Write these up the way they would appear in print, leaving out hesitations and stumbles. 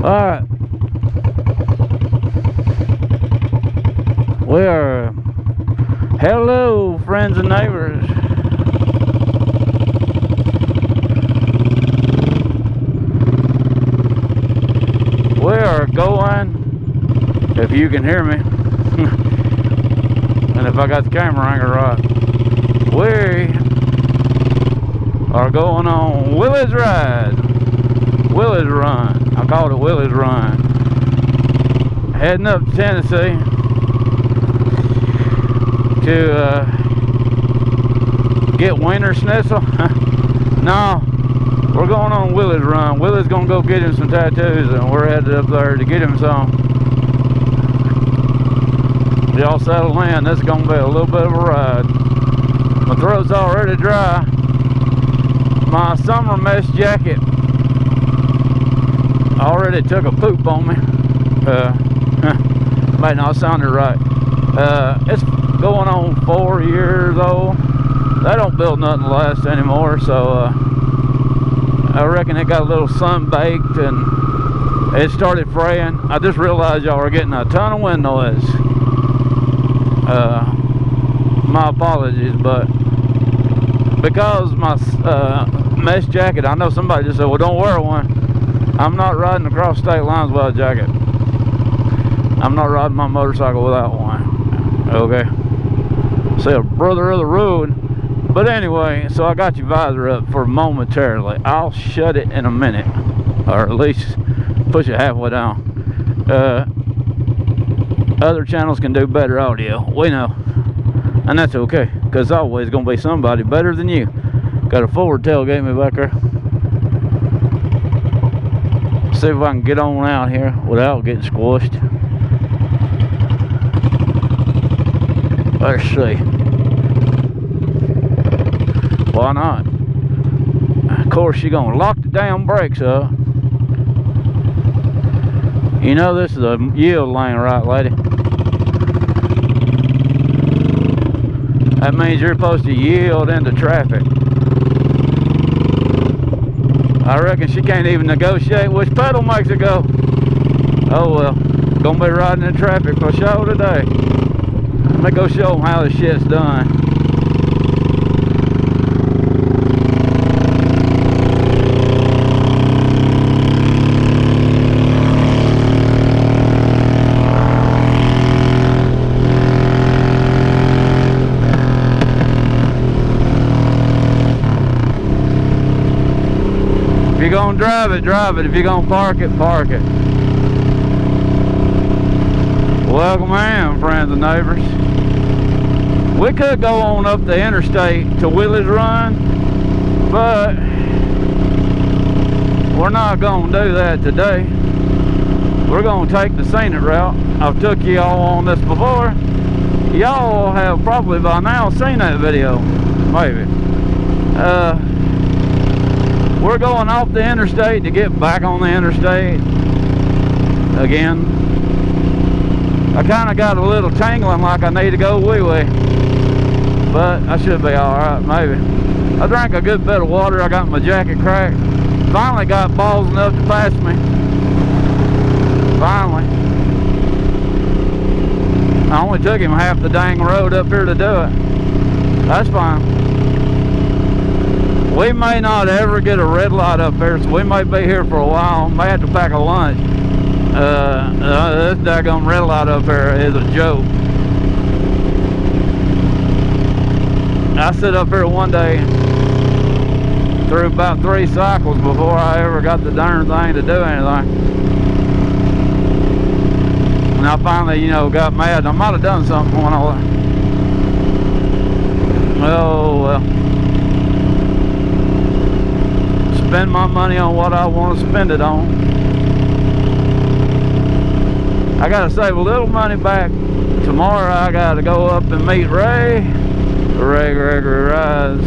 Alright. We are... Hello, friends and neighbors. We are going, if you can hear me, and if I got the camera angle right, we are going on Willie's Ride, Willie's Run. I called it Willie's Run. Heading up to Tennessee to get winter schnitzel. No, we're going on Willie's Run. Willie's gonna go get him some tattoos, and we're headed up there to get him some. Y'all settle in. This is gonna be a little bit of a ride. My throat's already dry. My summer mesh jacket already took a poop on me. Might not sound it right. It's going on 4 years old. They don't build nothing to last anymore, so I reckon it got a little sun baked and it started fraying. I just realized y'all are getting a ton of wind noise. My apologies, but because my mesh jacket, I know somebody just said, well, don't wear one. I'm not riding across state lines without a jacket. I'm not riding my motorcycle without one. Okay. Say a brother of the road. But anyway, so I got your visor up for momentarily. I'll shut it in a minute, or at least push it halfway down. Other channels can do better audio, we know, and that's okay, because always gonna be somebody better than you. Got a forward tailgate me back there. See if I can get on out here without getting squished. Let's see. Why not? Of course, you're gonna lock the damn brakes up. You know this is a yield lane, right, lady? That means you're supposed to yield into traffic. I reckon she can't even negotiate which pedal makes it go. Oh well, gonna be riding in traffic for sure today. Let me go show them how this shit's done. If you're gonna drive it, drive it. If you're gonna park it, park it. Welcome in, friends and neighbors. We could go on up the interstate to Willie's Run, but we're not gonna do that today. We're gonna take the scenic route. I've took y'all on this before. Y'all have probably by now seen that video, maybe. We're going off the interstate to get back on the interstate again. I kind of got a little tingling like I need to go wee-wee, but I should be alright, maybe. I drank a good bit of water. I got my jacket cracked. Finally got balls enough to pass me. Finally. I only took him half the dang road up here to do it. That's fine. We may not ever get a red light up here, so we may be here for a while. May have to pack a lunch. This daggone red light up here is a joke. I sit up here one day through about 3 cycles before I ever got the darn thing to do anything. And I finally, you know, got mad. I might have done something when I was... Oh, well. Spend my money on what I want to spend it on. I gotta save a little money back. Tomorrow I gotta go up and meet Ray. Ray Gregory Rise.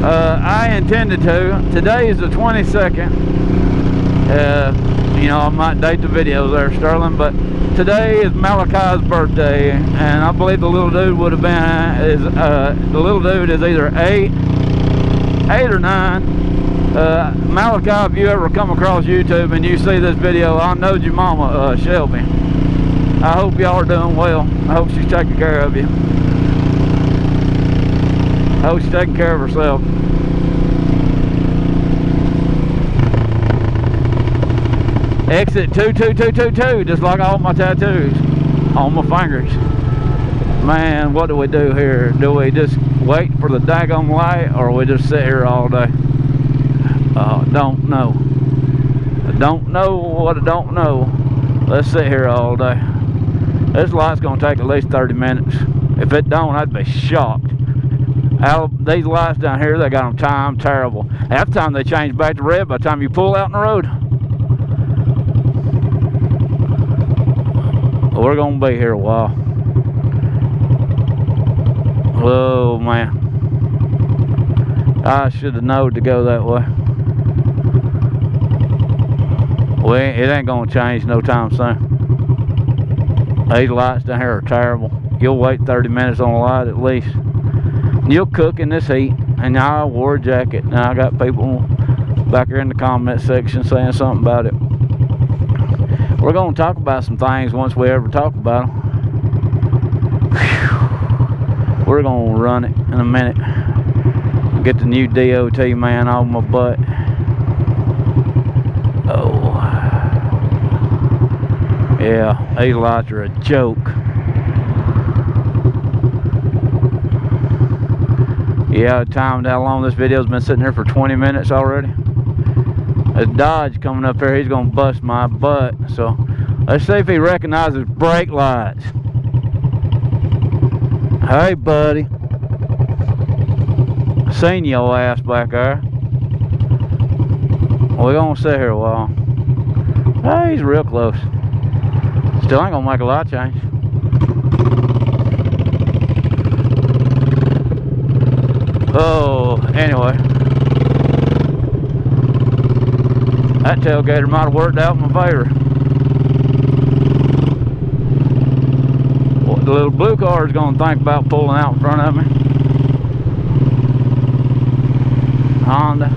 I intended to. Today is the 22nd. You know, I might date the videos there, Sterling, but today is Malachi's birthday, and I believe the little dude would have been the little dude is either eight or 9. Malachi, if you ever come across YouTube and you see this video, I know your mama, Shelby. I hope y'all are doing well. I hope she's taking care of you. I hope she's taking care of herself. Exit 22222, just like all my tattoos on my fingers. Man, what do we do here? Do we just wait for the daggone light, or we just sit here all day? Don't know. I don't know what I don't know. Let's sit here all day. This light's gonna take at least 30 minutes. If it don't, I'd be shocked. These lights down here, they got them timed terrible. Half the time they change back to red by the time you pull out in the road. We're gonna be here a while. Oh man, I should have known to go that way. It ain't gonna change no time soon. These lights down here are terrible. You'll wait 30 minutes on a light at least. You'll cook in this heat, and I wore a jacket. And I got people back here in the comment section saying something about it. We're gonna talk about some things once we ever talk about them. Whew. We're gonna run it in a minute. Get the new DOT man off my butt. Oh. Yeah, these lights are a joke. Yeah, I timed how long this video's been sitting here for 20 minutes already. There's Dodge coming up here, he's gonna bust my butt. So let's see if he recognizes brake lights. Hey buddy. Seen your ass back there. We're gonna sit here a while. Hey, he's real close. Still ain't gonna make a light change. Oh, anyway. That tailgater might have worked out in my favor. What the little blue car is gonna think about pulling out in front of me? Honda.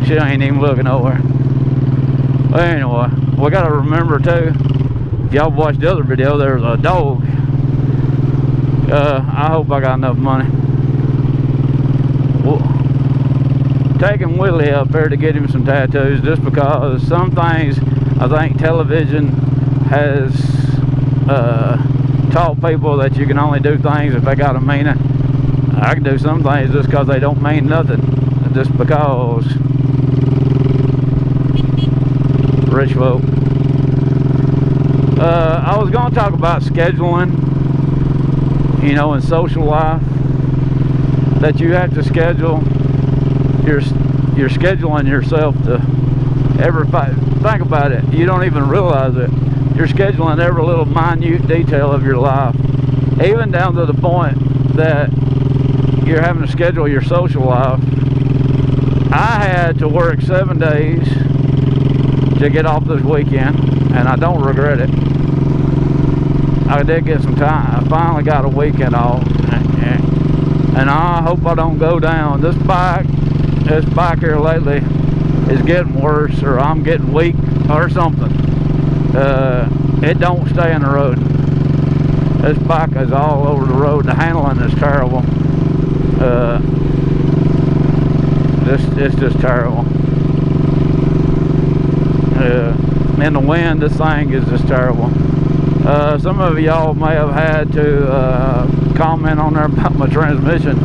She ain't even looking over. But anyway, we gotta remember too, if y'all watched the other video, there's a dog. I hope I got enough money. Taking Willie up there to get him some tattoos, just because some things I think television has taught people that you can only do things if they got a meaning. I can do some things just because they don't mean nothing, just because. Rich folk. I was going to talk about scheduling, you know, in social life, that you have to schedule. You're scheduling yourself to think about it. You don't even realize it. You're scheduling every little minute detail of your life, even down to the point that you're having to schedule your social life. I had to work 7 days to get off this weekend, and I don't regret it. I did get some time. I finally got a weekend off, and I hope I don't go down. This bike here lately is getting worse, or I'm getting weak or something. It don't stay in the road. This bike is all over the road. The handling is terrible. It's just terrible. In the wind, this thing is just terrible. Some of y'all may have had to comment on there about my transmission.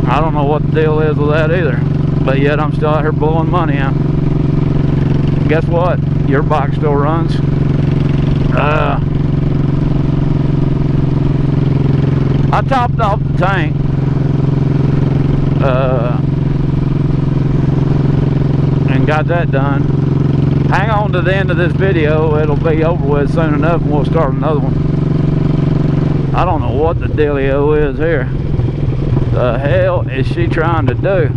I don't know what the deal is with that either, but yet I'm still out here blowing money out. Guess what? Your bike still runs. I topped off the tank. And got that done. Hang on to the end of this video. It'll be over with soon enough, and we'll start another one. I don't know what the dealio is here. The hell is she trying to do?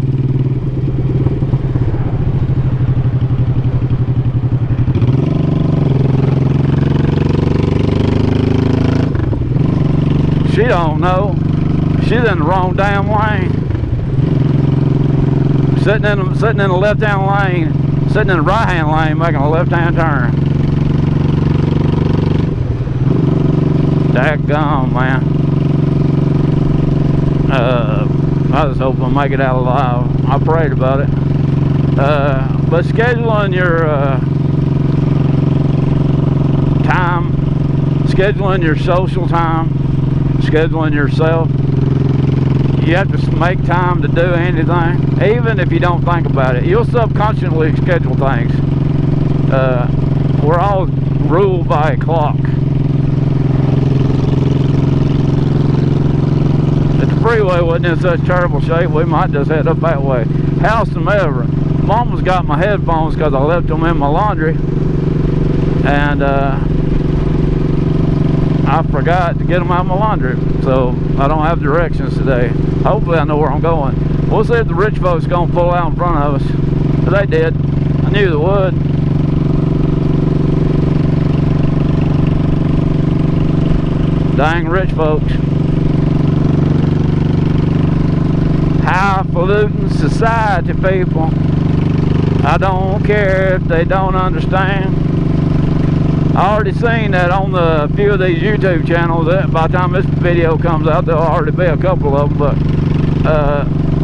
She don't know. She's in the wrong damn lane. sitting in the left-hand lane, sitting in the right-hand lane, making a left-hand turn. Daggone, man. I was hoping to make it out alive. I prayed about it. But scheduling your time, scheduling your social time, scheduling yourself, you have to make time to do anything, even if you don't think about it. You'll subconsciously schedule things. We're all ruled by a clock. If the freeway wasn't in such terrible shape, we might just head up that way. Howsomever, Mama's got my headphones because I left them in my laundry, and I forgot to get them out of my laundry, so I don't have directions today. Hopefully I know where I'm going. We'll see if the rich folks are going to pull out in front of us. But they did. I knew they would. Dang rich folks. Highfalutin society people. I don't care if they don't understand. I already seen that on a few of these YouTube channels. That by the time this video comes out, there'll already be a couple of them, but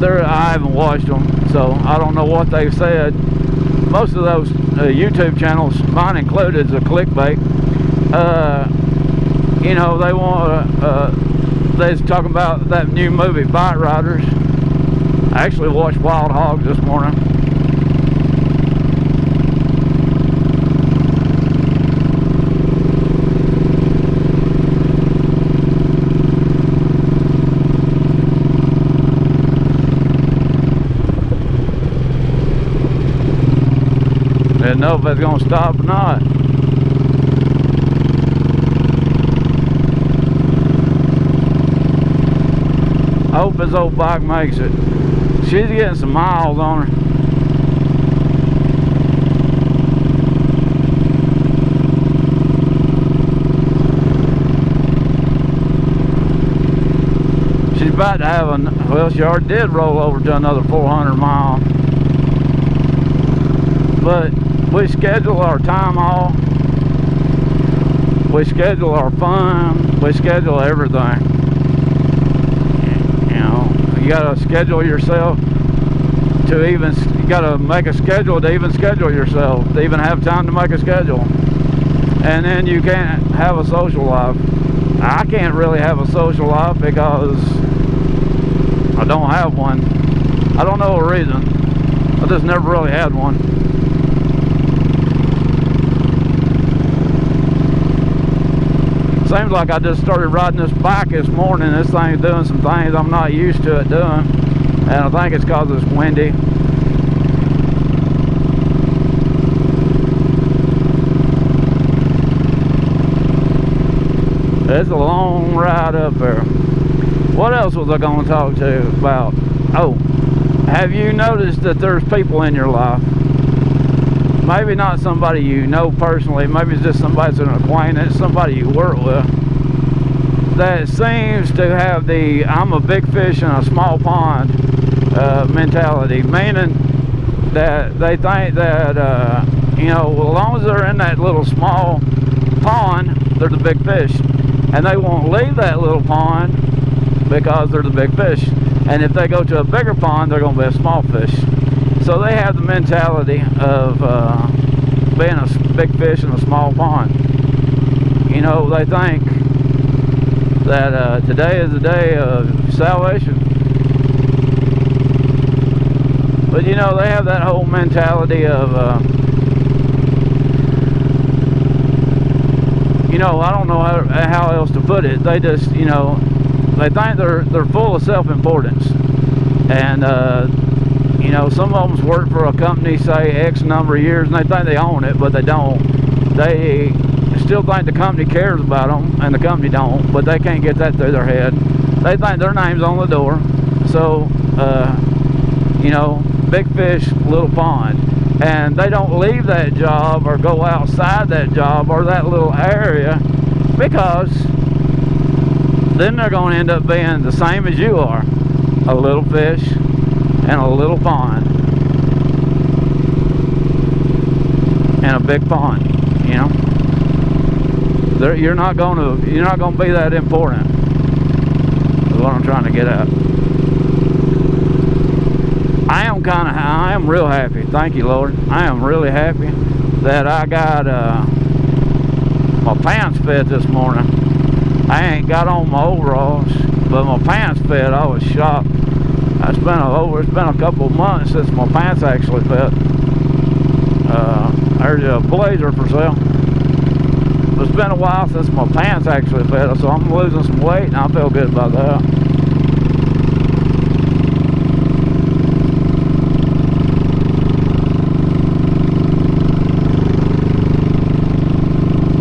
I haven't watched them, so I don't know what they've said. Most of those YouTube channels, mine included, is a clickbait. You know, they want they're talking about that new movie, Bike Riders. I actually watched Wild Hogs this morning. Didn't know if it's going to stop or not. I hope this old bike makes it. She's getting some miles on her. She's about to have well, she already did roll over to another 400 miles. But we schedule our time off, we schedule our fun, we schedule everything. You know, you gotta schedule yourself to even, you gotta make a schedule to even schedule yourself, to even have time to make a schedule. And then you can't have a social life. I can't really have a social life because I don't have one. I don't know a reason. I just never really had one. Seems like I just started riding this bike this morning. This thing's doing some things I'm not used to it doing, and I think it's because it's windy. It's a long ride up there. What else was I going to talk to you about? Oh, have you noticed that there's people in your life? Maybe not somebody you know personally, maybe it's just somebody that's an acquaintance, somebody you work with, that seems to have the I'm a big fish in a small pond mentality, meaning that they think that, you know, as long as they're in that little small pond, they're the big fish. And they won't leave that little pond because they're the big fish. And if they go to a bigger pond, they're going to be a small fish. So they have the mentality of being a big fish in a small pond. You know, they think that today is the day of salvation. But you know, they have that whole mentality of, you know, I don't know how else to put it. They just, you know, they think they're full of self-importance. And, you know, some of them's worked for a company, say, X number of years, and they think they own it, but they don't. They still think the company cares about them, and the company don't, but they can't get that through their head. They think their name's on the door. So, you know, big fish, little pond. And they don't leave that job or go outside that job or that little area, because then they're going to end up being the same as you are, a little fish and a little pond. in a big pond, you know. You're not gonna be that important, is what I'm trying to get at. I am real happy, thank you Lord. I am really happy that I got my pants fit this morning. I ain't got on my overalls, but my pants fit. I was shocked. It's been a couple of months since my pants actually fit. There's a blazer for sale. It's been a while since my pants actually fit, so I'm losing some weight and I feel good about that.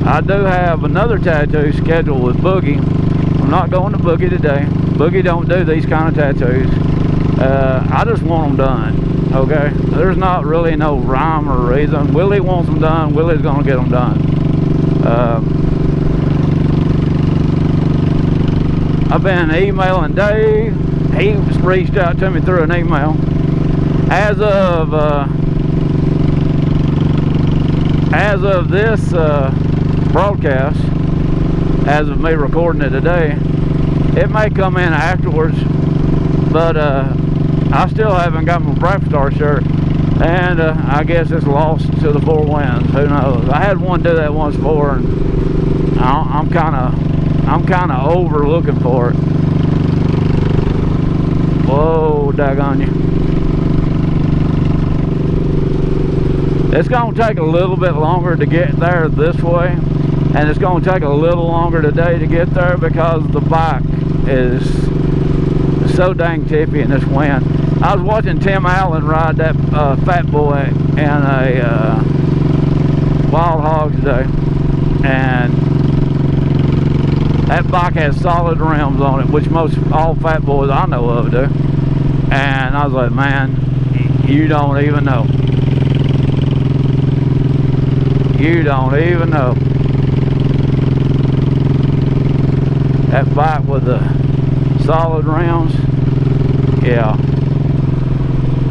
I do have another tattoo scheduled with Boogie. I'm not going to Boogie today. Boogie don't do these kind of tattoos. I just want them done, okay? There's not really no rhyme or reason. Willie wants them done. Willie's gonna get them done. I've been emailing Dave. He reached out to me through an email. As of this broadcast, as of me recording it today, it may come in afterwards, but I still haven't got my Brap Star shirt, and I guess it's lost to the four winds. Who knows? I had one do that once before, and I'm kind of over looking for it. Whoa, daggone you! It's gonna take a little bit longer to get there this way, and it's gonna take a little longer today to get there because the bike is so dang tippy in this wind. I was watching Tim Allen ride that fat boy in a Wild Hog today, and that bike has solid rims on it, which most all fat boys I know of do. And I was like, man, you don't even know. You don't even know. That bike with the solid rims, yeah.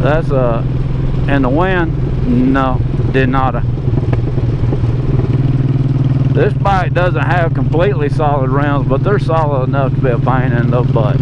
That's in the wind, no, did nada. This bike doesn't have completely solid rims, but they're solid enough to be a pain in the butt.